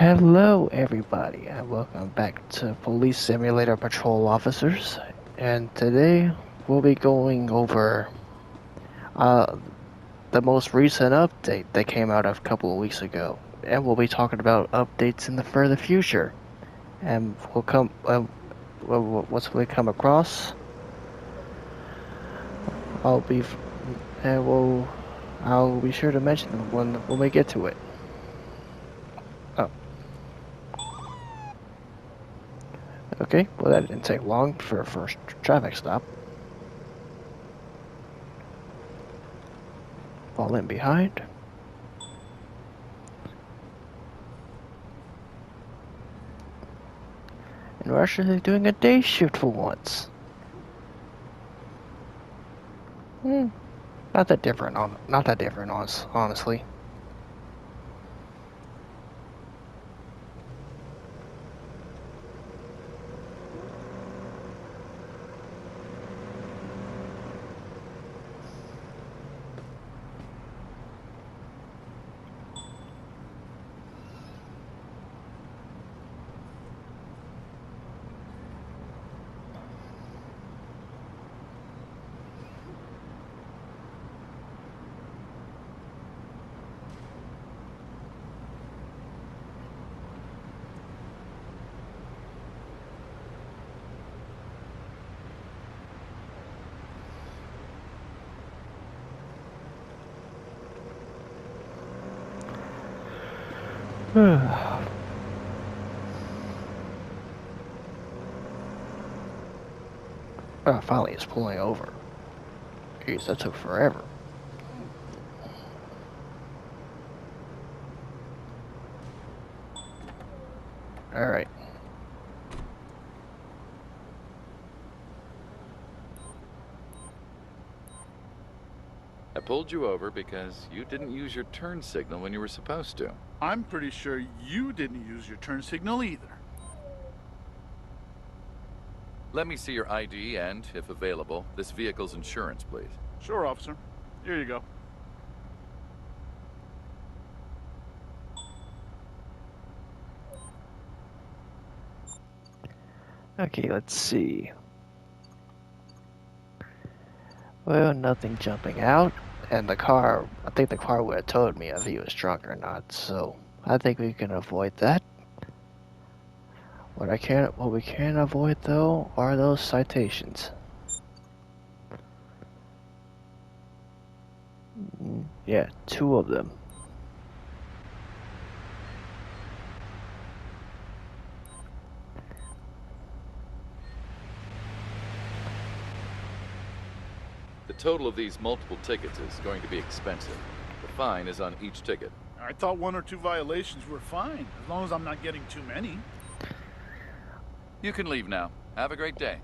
Hello, everybody, and welcome back to Police Simulator Patrol Officers. And today we'll be going over uh, the most recent update that came out a couple of weeks ago, and we'll be talking about updates in the further future. And once we come across, I'll be and I'll be sure to mention them when we get to it. Oh, okay. Well, that didn't take long for a first traffic stop. Fall in behind. And we're actually doing a day shift for once. Not that different, honestly. Finally it's pulling over. Jeez, that took forever. Alright. I pulled you over because you didn't use your turn signal when you were supposed to. I'm pretty sure you didn't use your turn signal either. Let me see your ID and, if available, this vehicle's insurance, please. Sure, officer. Here you go. Okay, let's see. Well, nothing jumping out. And I think the car would have told me if he was drunk or not, so I think we can avoid that. What we can't avoid though are those citations. Yeah, 2 of them. The total of these multiple tickets is going to be expensive. The fine is on each ticket. I thought 1 or 2 violations were fine, as long as I'm not getting too many. You can leave now. Have a great day.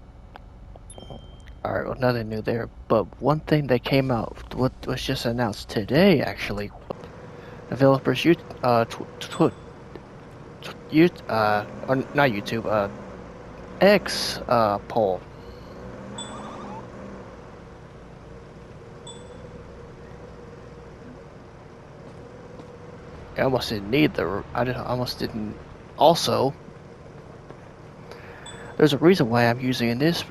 Alright, well, nothing new there. But one thing that came out, what was just announced today, actually, developers, or not YouTube, X, poll. I almost didn't need I almost didn't. Also, there's a reason why I'm using this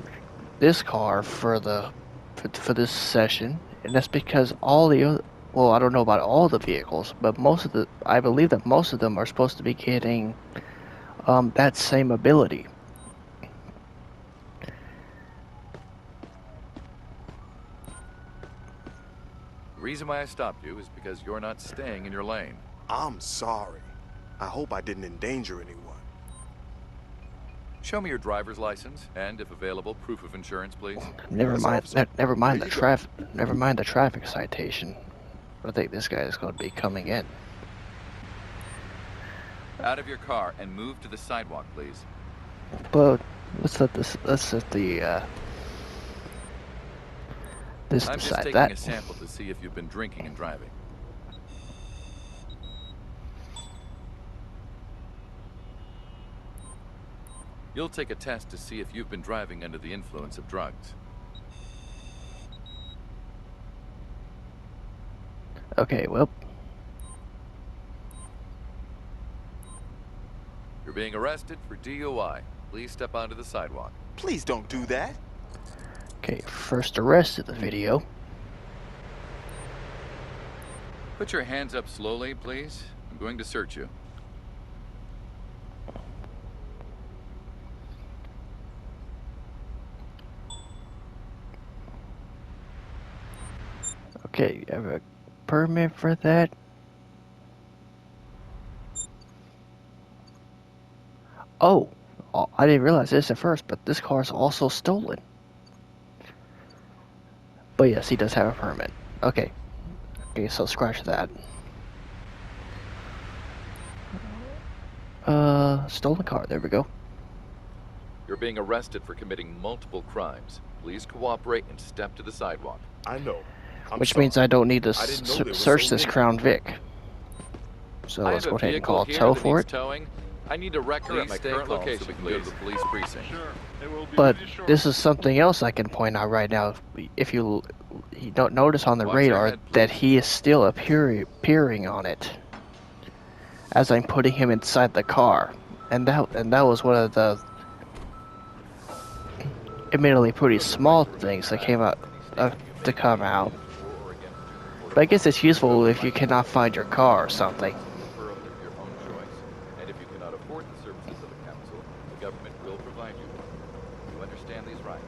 car for this session, and that's because all the other, well, I don't know about all the vehicles, but I believe that most of them are supposed to be getting that same ability. The reason why I stopped you is because you're not staying in your lane. I'm sorry. I hope I didn't endanger anyone. Show me your driver's license and, if available, proof of insurance, please. Never Yes, mind. officer. Never mind Here the you go. Never mind the traffic citation. I think this guy is going to be coming in. Out of your car and move to the sidewalk, please. But let's let the this I'm just decide taking that. a sample to see if you've been drinking and driving. You'll take a test to see if you've been driving under the influence of drugs. Okay, well, You're being arrested for DUI. Please step onto the sidewalk. Please don't do that. Okay, first arrest of the video. Put your hands up slowly, please. I'm going to search you. Okay, you have a permit for that? Oh, I didn't realize this at first, but this car is also stolen. But yes, he does have a permit. Okay. Okay, so scratch that. Stolen car, there we go. You're being arrested for committing multiple crimes. Please cooperate and step to the sidewalk. I know. Which means I don't need to I didn't know there was search so this many. Crown Vic. So I let's have go a ahead and vehicle call here tow that for needs it. towing. I need a record at my current location so we can go to the police precinct. Sure. It will be But with you shortly. this is something else I can point out right now. If you don't notice on the Watch your radar head, that please. he is still appearing on it as I'm putting him inside the car, and that was one of the admittedly pretty small things that came out to come out. But I guess it's useful if you cannot find your car or something. Referral of your own choice. And if you cannot afford the services of the council, the government will provide you one. You understand these rights?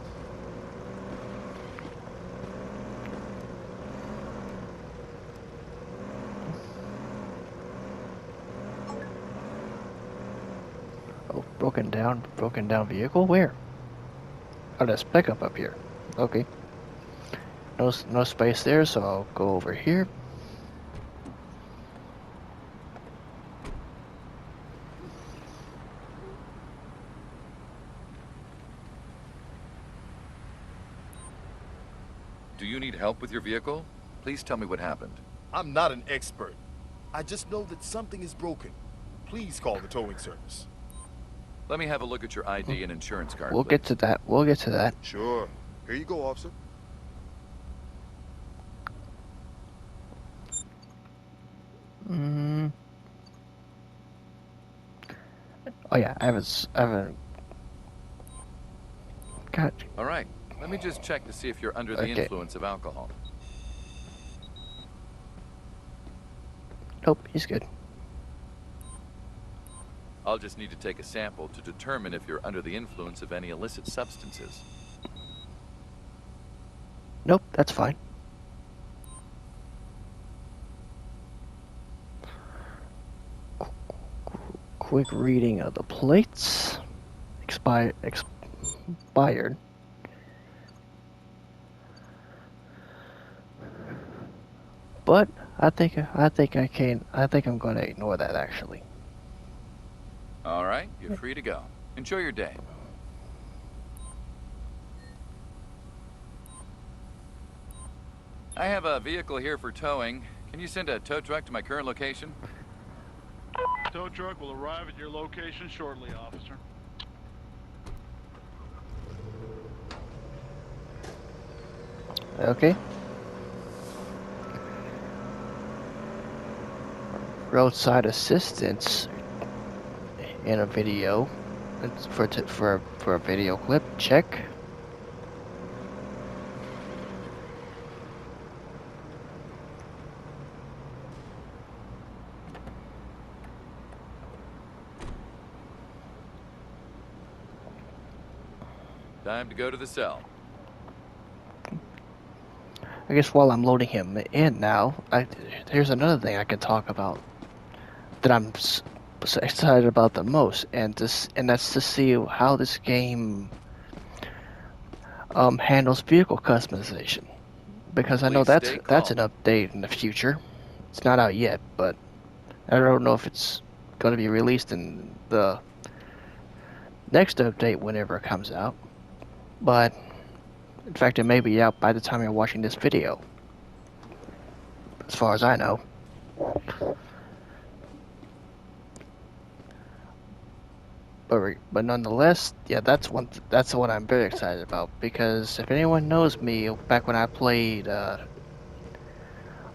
Oh, broken down vehicle? Where? Oh, there's pickup up here. Okay. No space there, so I'll go over here. Do you need help with your vehicle? Please tell me what happened. I'm not an expert. I just know that something is broken. Please call the towing service. Let me have a look at your ID and insurance card. We'll get to that. We'll get to that. Sure. Here you go, officer. Mm. Oh yeah, I haven't. God. All right. Let me just check to see if you're under the Okay. influence of alcohol. Nope, he's good. I'll just need to take a sample to determine if you're under the influence of any illicit substances. Nope, that's fine. Quick reading of the plates. Expired. But I think I'm going to ignore that actually. All right, you're free to go. Enjoy your day. I have a vehicle here for towing. Can you send a tow truck to my current location? Tow truck will arrive at your location shortly, officer. Okay. Roadside assistance in a video. It's for a video clip. Check. Time to go to the cell. I guess while I'm loading him in now, here's another thing I could talk about that I'm so excited about the most, and that's to see how this game handles vehicle customization, because I know Please stay that's an calm. update in the future. It's not out yet, but I don't know if it's going to be released in the next update whenever it comes out. But in fact, it may be out by the time you're watching this video, as far as I know. But nonetheless, yeah, that's the one I'm very excited about, because if anyone knows me, back when I played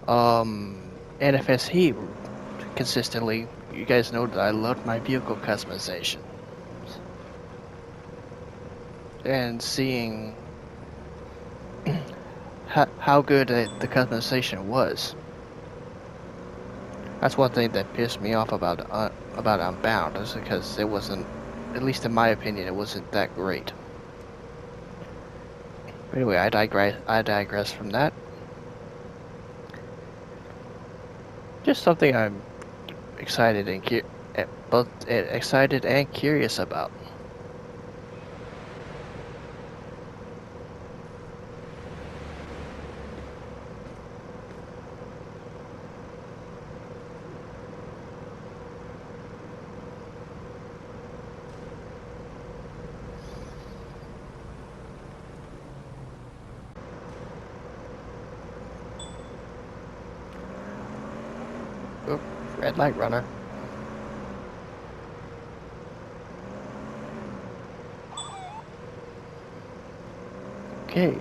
NFS Heat consistently, you guys know that I love my vehicle customization. And seeing how good the customization was. That's one thing that pissed me off about Unbound, is because it wasn't, at least in my opinion, it wasn't that great. But anyway, I digress from that. Just something I'm excited and both excited and curious about. Oh, red light runner. Okay.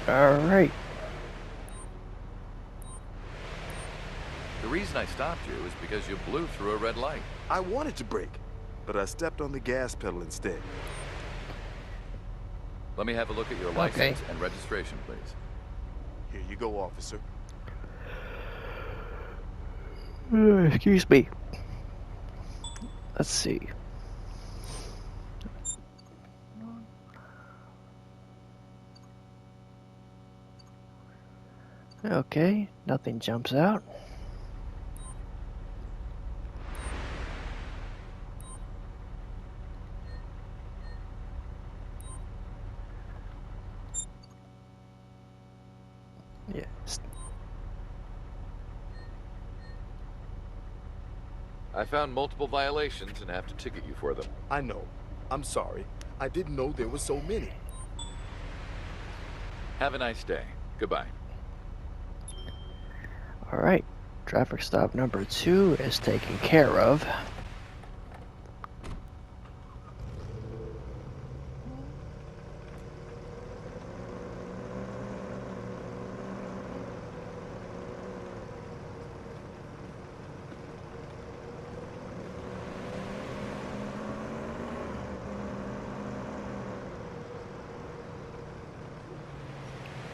All right. The reason I stopped you is because you blew through a red light. I wanted to brake, but I stepped on the gas pedal instead. Let me have a look at your Okay. license and registration, please. Here you go, officer. Excuse me. Let's see. Okay, nothing jumps out. Yes. I found multiple violations and have to ticket you for them. I know. I'm sorry. I didn't know there were so many. Have a nice day. Goodbye. All right. Traffic stop number 2 is taken care of.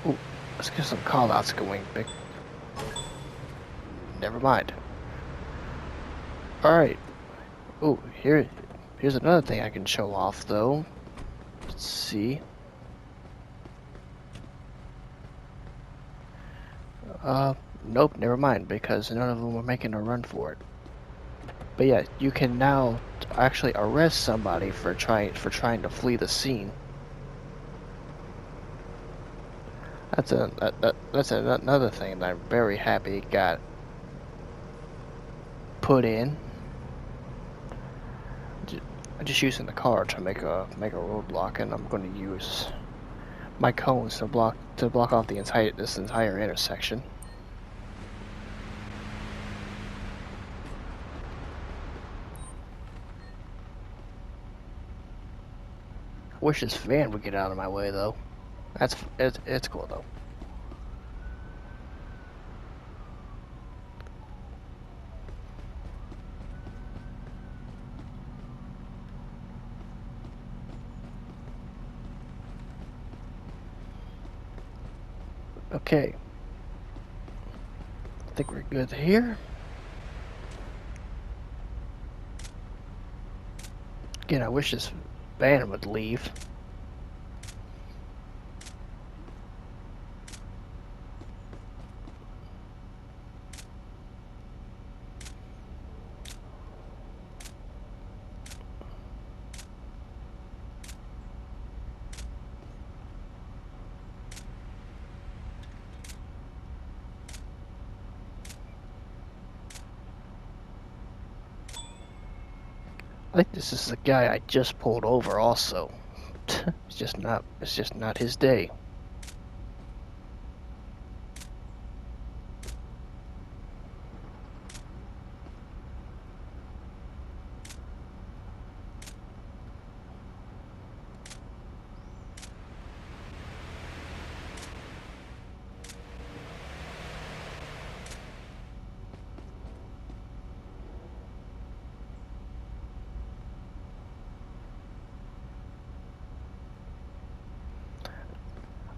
Ooh, let's get some call-outs going, big. Never mind. Alright. Ooh, here's another thing I can show off, though. Let's see. Nope, never mind, because none of them were making a run for it. But yeah, you can now actually arrest somebody for trying to flee the scene. That's another thing that I'm very happy got put in. I'm just using the car to make a roadblock, and I'm going to use my cones to block off this entire intersection. I wish this van would get out of my way, though. It's cool though. Okay. I think we're good here. Again, I wish this van would leave. I think this is the guy I just pulled over also. It's just not his day.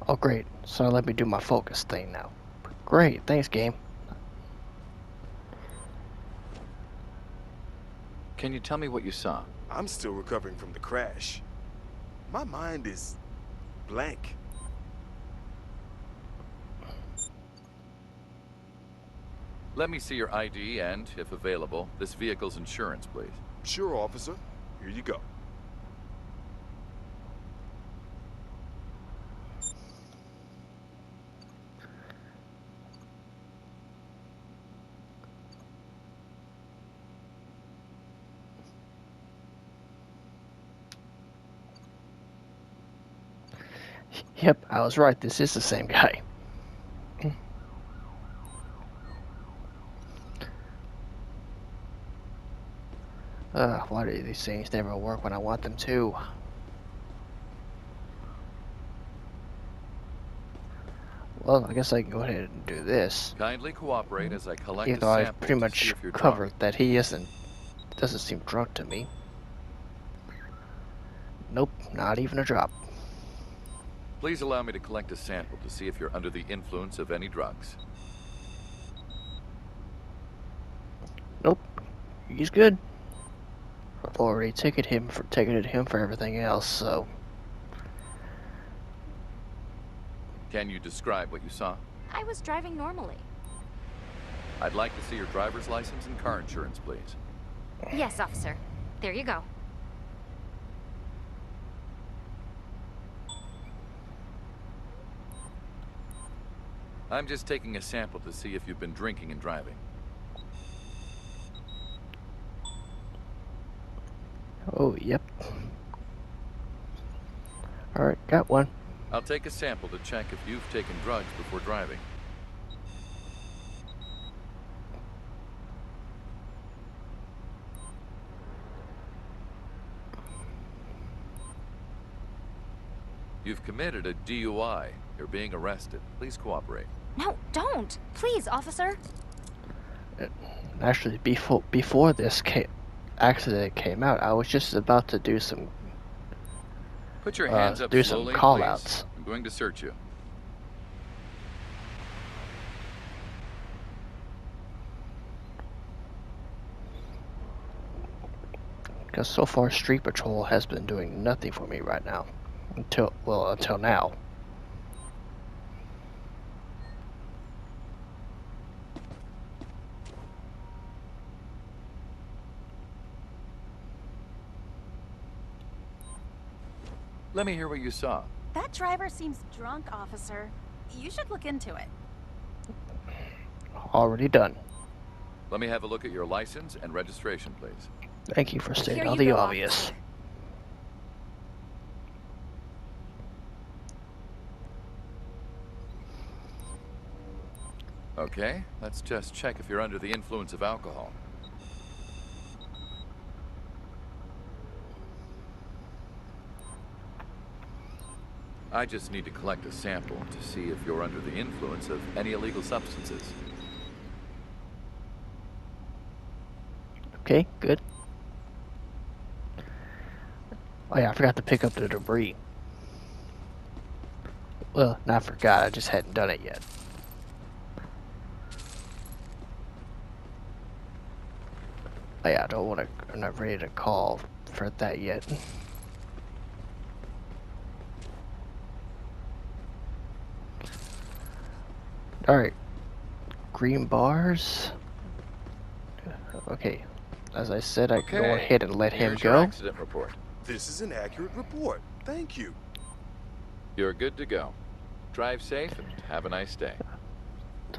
Oh, great. So let me do my focus thing now. Great. Thanks, game. Can you tell me what you saw? I'm still recovering from the crash. My mind is blank. Let me see your ID and, if available, this vehicle's insurance, please. Sure, officer. Here you go. Yep, I was right. This is the same guy. Why do these things never work when I want them to? Well, I guess I can go ahead and do this. Kindly cooperate as I collect Even a though I've sample pretty to see much if you're covered drunk. that he doesn't seem drunk to me. Nope, not even a drop. Please allow me to collect a sample to see if you're under the influence of any drugs. Nope, he's good. I've already ticketed him for everything else, so Can you describe what you saw? I was driving normally. I'd like to see your driver's license and car insurance, please. Yes, officer. There you go. I'm just taking a sample to see if you've been drinking and driving. oh yep. Alright, got one. I'll take a sample to check if you've taken drugs before driving. You've committed a DUI. You're being arrested. Please cooperate. No, don't! Please, officer! Actually, before this accident came out, I was just about to do some Put your hands up do some slowly, call-outs. please. I'm going to search you. Because so far, Street Patrol has been doing nothing for me right now. Until now. Let me hear what you saw. That driver seems drunk, officer. You should look into it. Already done. Let me have a look at your license and registration, please. Thank you for stating Here all you the go, obvious. officer. Okay, let's just check if you're under the influence of alcohol. I just need to collect a sample to see if you're under the influence of any illegal substances. Okay, good. Oh yeah, I forgot to pick up the debris. Well, not forgot, I just hadn't done it yet. Oh yeah, I'm not ready to call for that yet. Alright. Green bars. Okay. As I said, I can go ahead and let him Here's your go. accident report. This is an accurate report. Thank you. You're good to go. Drive safe and have a nice day.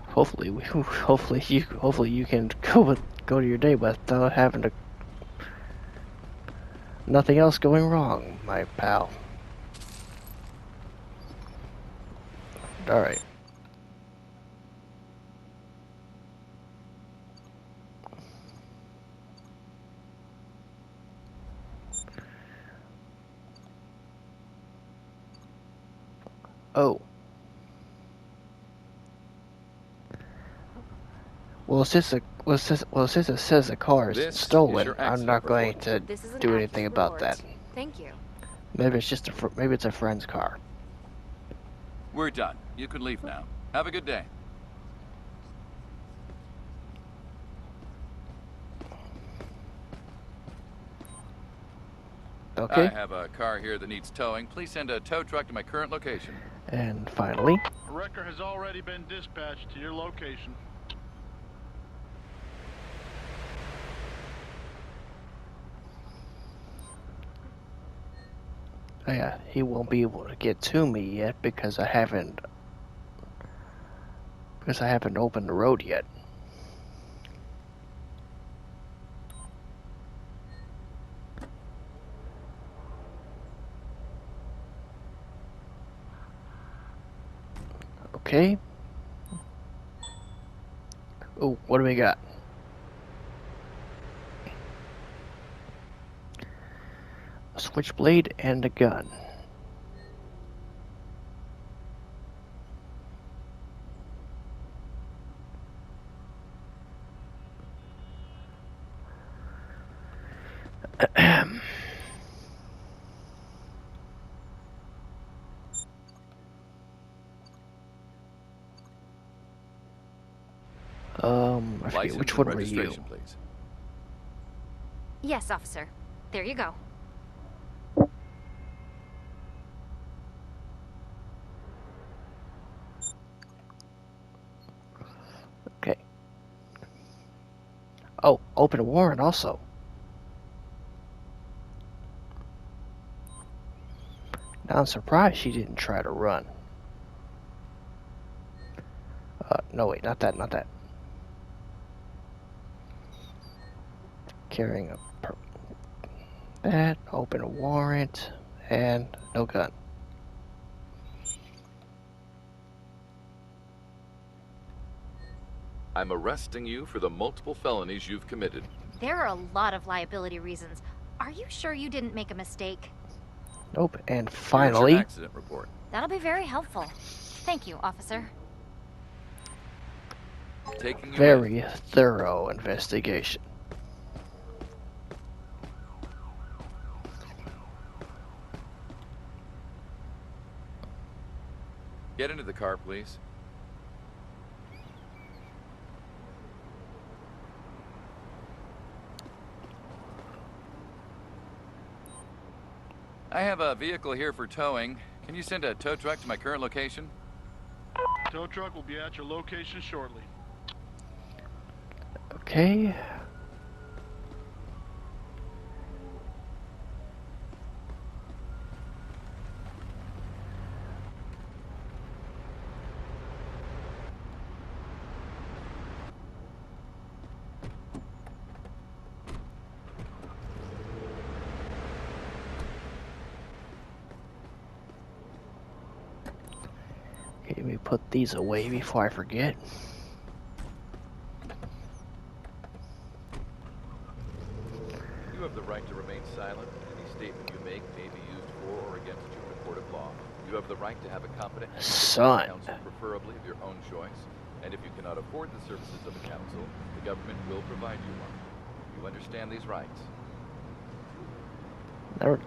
Hopefully you can go to your day without having to nothing else going wrong, my pal. All right. Oh. Well, since it says the car is This is stolen, your I'm accident not going report. to This is an do accurate anything about report. that. Thank you. Maybe it's just maybe it's a friend's car. We're done. You can leave now. Have a good day. Okay. I have a car here that needs towing. Please send a tow truck to my current location. And finally, A wrecker has already been dispatched to your location. yeah, he won't be able to get to me yet because I haven't opened the road yet. Okay. Oh, what do we got? A switchblade and a gun. I forget License which and one were you? registration, please. Yes, officer. There you go. Okay. Oh, open a warrant also. Now I'm surprised she didn't try to run. No wait, not that, not that. Carrying a that, open a warrant, and no gun. I'm arresting you for the multiple felonies you've committed. There are a lot of liability reasons. Are you sure you didn't make a mistake? Nope, and Here's your finally, accident report. That'll be very helpful. Thank you, officer. Taking you in. very thorough investigation. Get into the car, please. I have a vehicle here for towing. Can you send a tow truck to my current location? Tow truck will be at your location shortly. Okay. Okay, let me put these away before I forget. You have the right to remain silent. Any statement you make may be used for or against you in a court of law. You have the right to have a competent Son. counsel, preferably of your own choice. And if you cannot afford the services of a counsel, the government will provide you one. You understand these rights? Never.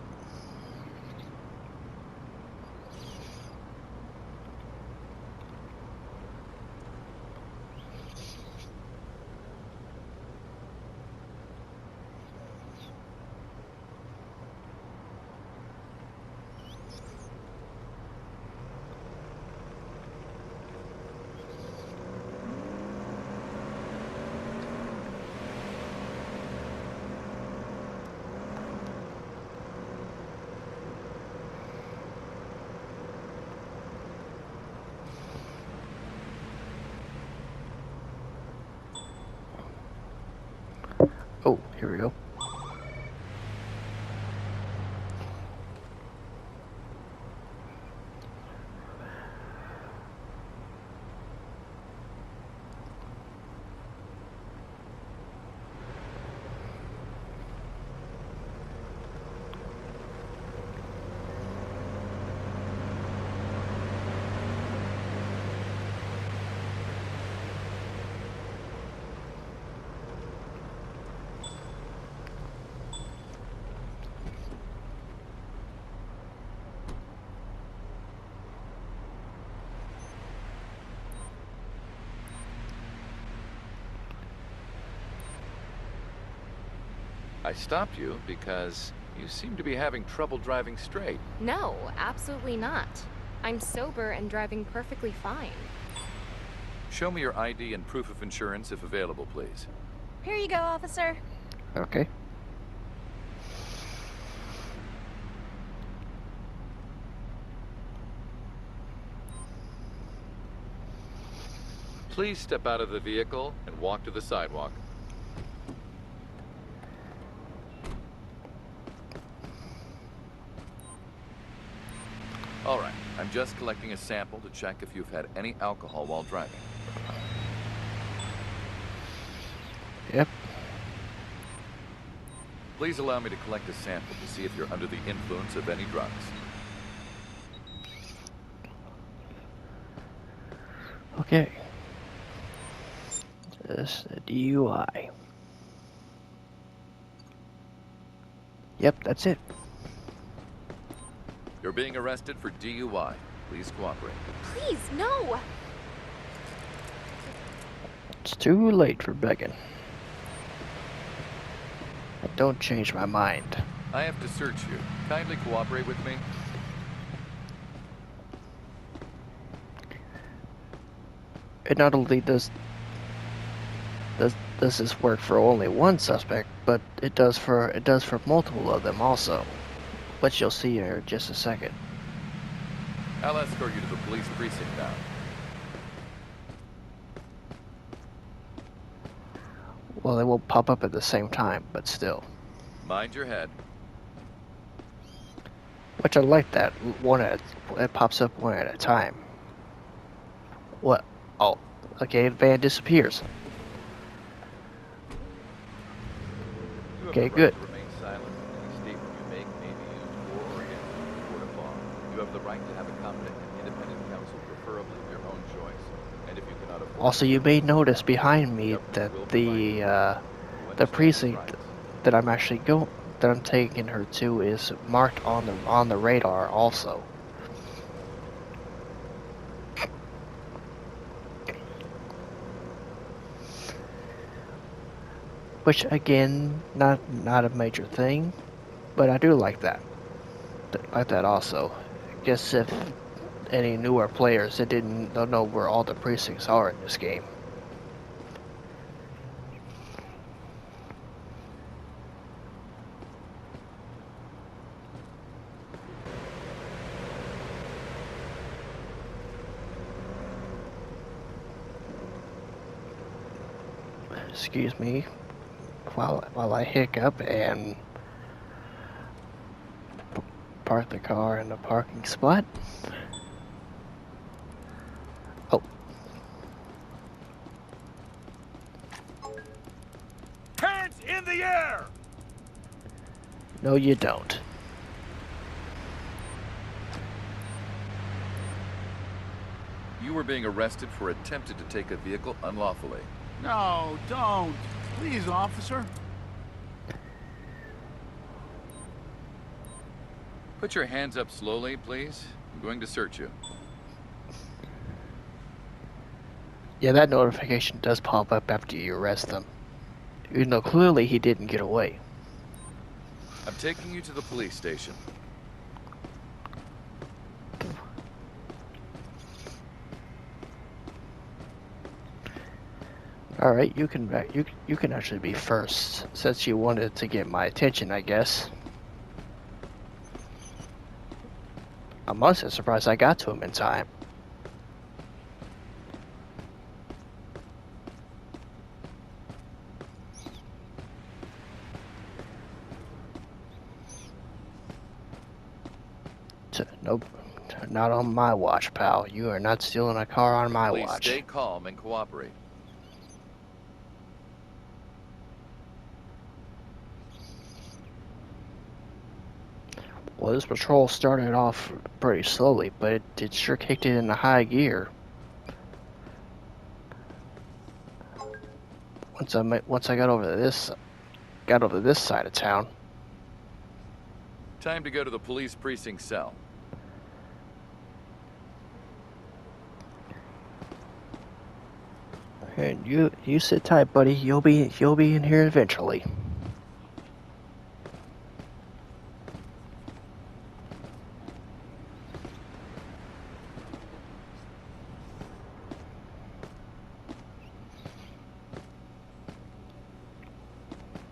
I stopped you because you seem to be having trouble driving straight. No, absolutely not. I'm sober and driving perfectly fine. Show me your ID and proof of insurance if available, please. Here you go, officer. Okay. Please step out of the vehicle and walk to the sidewalk. All right, I'm just collecting a sample to check if you've had any alcohol while driving. Yep. Please allow me to collect a sample to see if you're under the influence of any drugs. Okay. This is a DUI. Yep, that's it. You're being arrested for DUI. Please cooperate. Please, no! It's too late for begging. Don't change my mind. I have to search you. Kindly cooperate with me. It not only does this work for only one suspect, but it does for multiple of them also, which you'll see here in just a second. I'll escort you to the police precinct now. Well, they won't pop up at the same time, but still. Mind your head. Which I like that it pops up one at a time. What? Oh, okay. Van disappears. You have Okay, the right good. to remain silent. Any statement you make may be used for or against you in a court of law. You have the right to have a competent and independent counsel, preferably of your own choice. And if you cannot afford Also, you may notice behind me that the precinct that I'm taking her to is marked on the radar also. Which again, not a major thing, but I do like that. Like that also. Guess if any newer players that don't know where all the precincts are in this game. Excuse me while I hiccup and park the car in the parking spot. Oh, Hands in the air! no you don't. You were being arrested for attempted to take a vehicle unlawfully. No, don't. Please, officer. Put your hands up slowly, please. I'm going to search you. Yeah, that notification does pop up after you arrest them. Even though clearly he didn't get away. I'm taking you to the police station. All right, you can actually be first since you wanted to get my attention, I guess. I'm honestly surprised I got to him in time. Nope, not on my watch, pal. You are not stealing a car on my Please watch. stay calm and cooperate. Well, this patrol started off pretty slowly, but it sure kicked it into high gear. Once I got over to this side of town. Time to go to the police precinct cell. And you sit tight, buddy. You'll be in here eventually.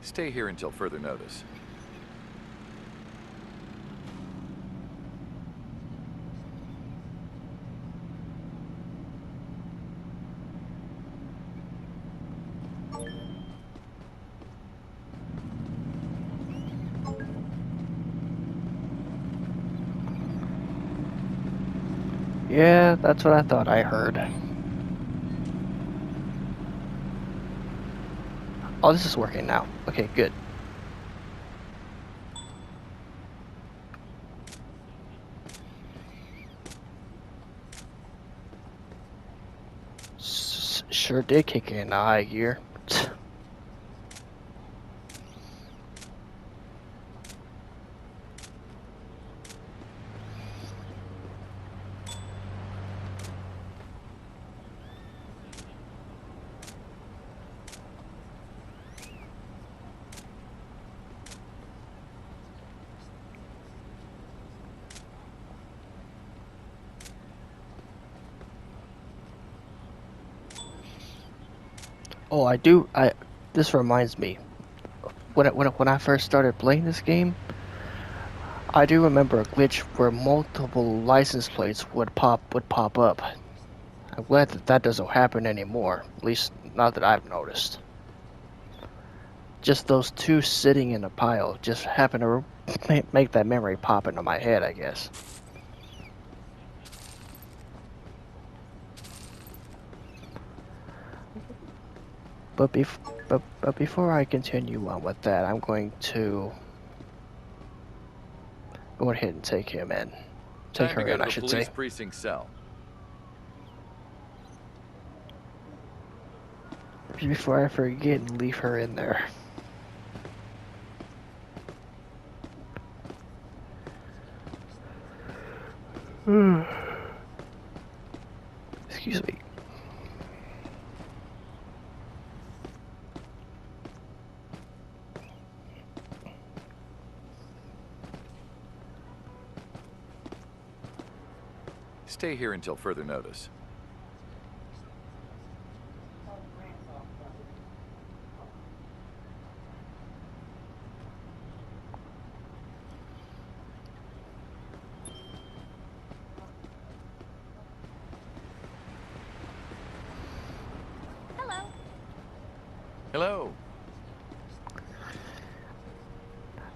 Stay here until further notice. Yeah, that's what I thought I heard. Oh, this is working now. Okay, good. Sure did kick in high gear. Oh, this reminds me. When I first started playing this game, I do remember a glitch where multiple license plates would pop up. I'm glad that doesn't happen anymore. At least not that I've noticed. Just those two sitting in a pile just happen to make that memory pop into my head, I guess. But before I continue on with that, I'm going to go ahead and take him in. Take her in, I should say. Police precinct cell. Before I forget and leave her in there. Excuse me. Stay here until further notice. Hello. Hello.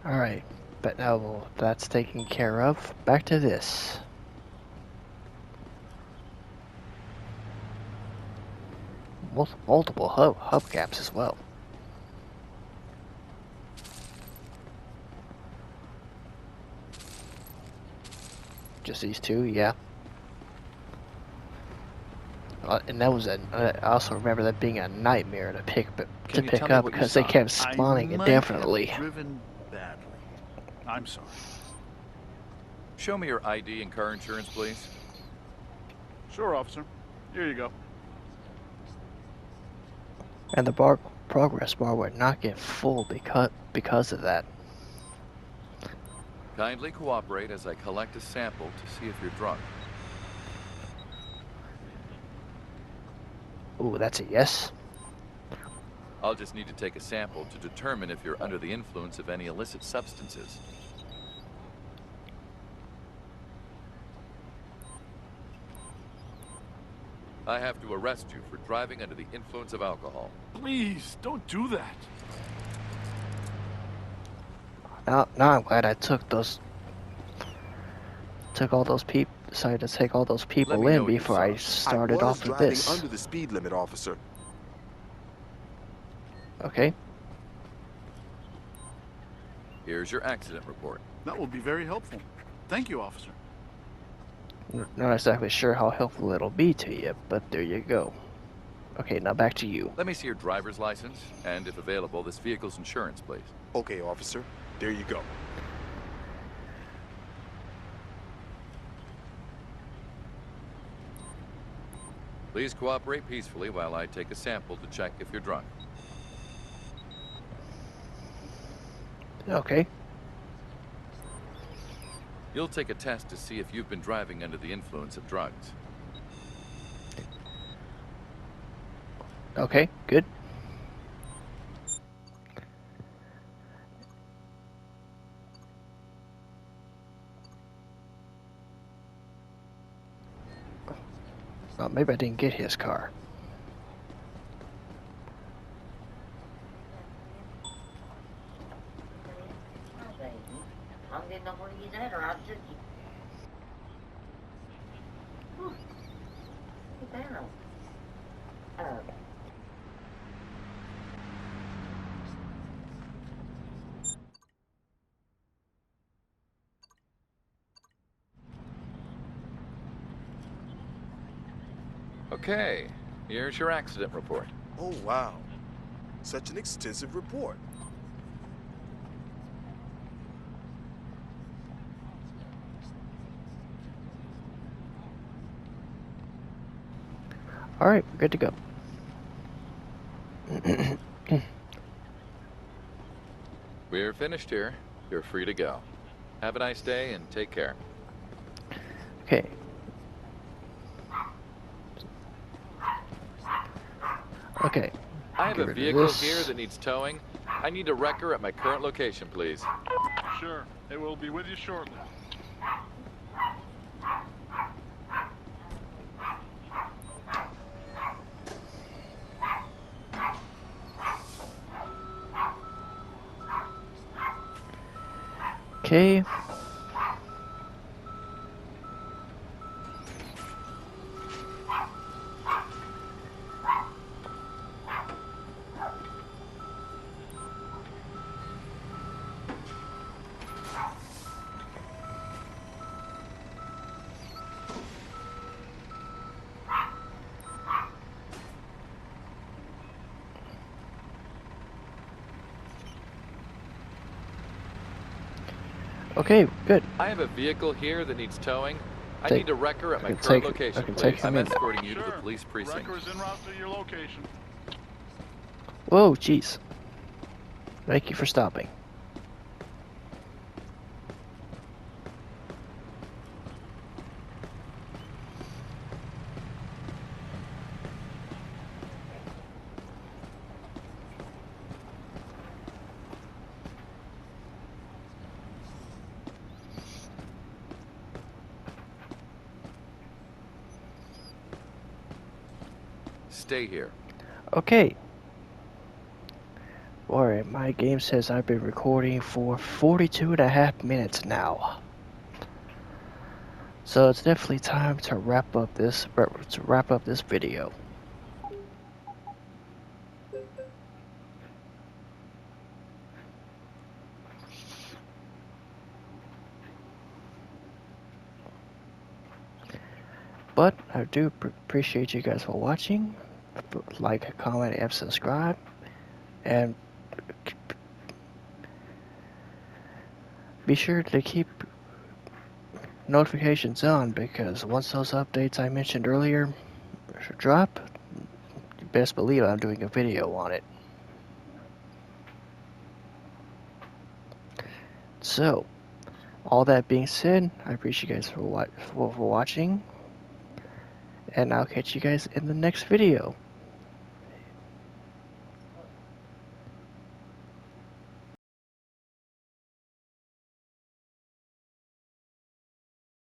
Alright, but now that's taken care of. Back to this. Multiple hubcaps as well. Just these two, yeah. And that was I also remember that being a nightmare to pick up because they kept spawning indefinitely. Driven badly. I'm sorry. Show me your ID and car insurance, please. Sure, officer. Here you go. And the progress bar would not get full because of that. Kindly cooperate as I collect a sample to see if you're drunk. Ooh, that's a yes. I'll just need to take a sample to determine if you're under the influence of any illicit substances. I have to arrest you for driving under the influence of alcohol. Please, don't do that. Now I'm glad I decided to take all those people in before I started off with this. I was driving under the speed limit, officer. Okay. Here's your accident report. That will be very helpful. Thank you, officer. Not exactly sure how helpful it'll be to you, but there you go. Okay, now back to you. Let me see your driver's license, and if available, this vehicle's insurance, please. Okay, officer. There you go. Please cooperate peacefully while I take a sample to check if you're drunk. Okay. You'll take a test to see if you've been driving under the influence of drugs. Okay, good. Oh, maybe I didn't get his car. I'm getting up where he's at, or I'll shoot you. Get down. Okay, here's your accident report. Oh, wow. Such an extensive report. Alright, we're good to go. We're finished here. You're free to go. Have a nice day and take care. Okay. Okay. I have Get a rid of vehicle this. here that needs towing. I need a wrecker at my current location, please. Sure. It will be with you shortly. Okay. Okay, good. I have a vehicle here that needs towing. I Take- need a wrecker at my I can current take- location, I can please. take I'm him in. escorting you to Sure. the police precinct. Wrecker is en route to your location. Whoa, jeez. Thank you for stopping. Stay here. Okay. Alright, my game says I've been recording for 42.5 minutes now. So it's definitely time to wrap up this video. But I do appreciate you guys for watching. Like, comment, and subscribe. And be sure to keep notifications on, because once those updates I mentioned earlier drop, you best believe I'm doing a video on it. So, all that being said, I appreciate you guys for watching, and I'll catch you guys in the next video.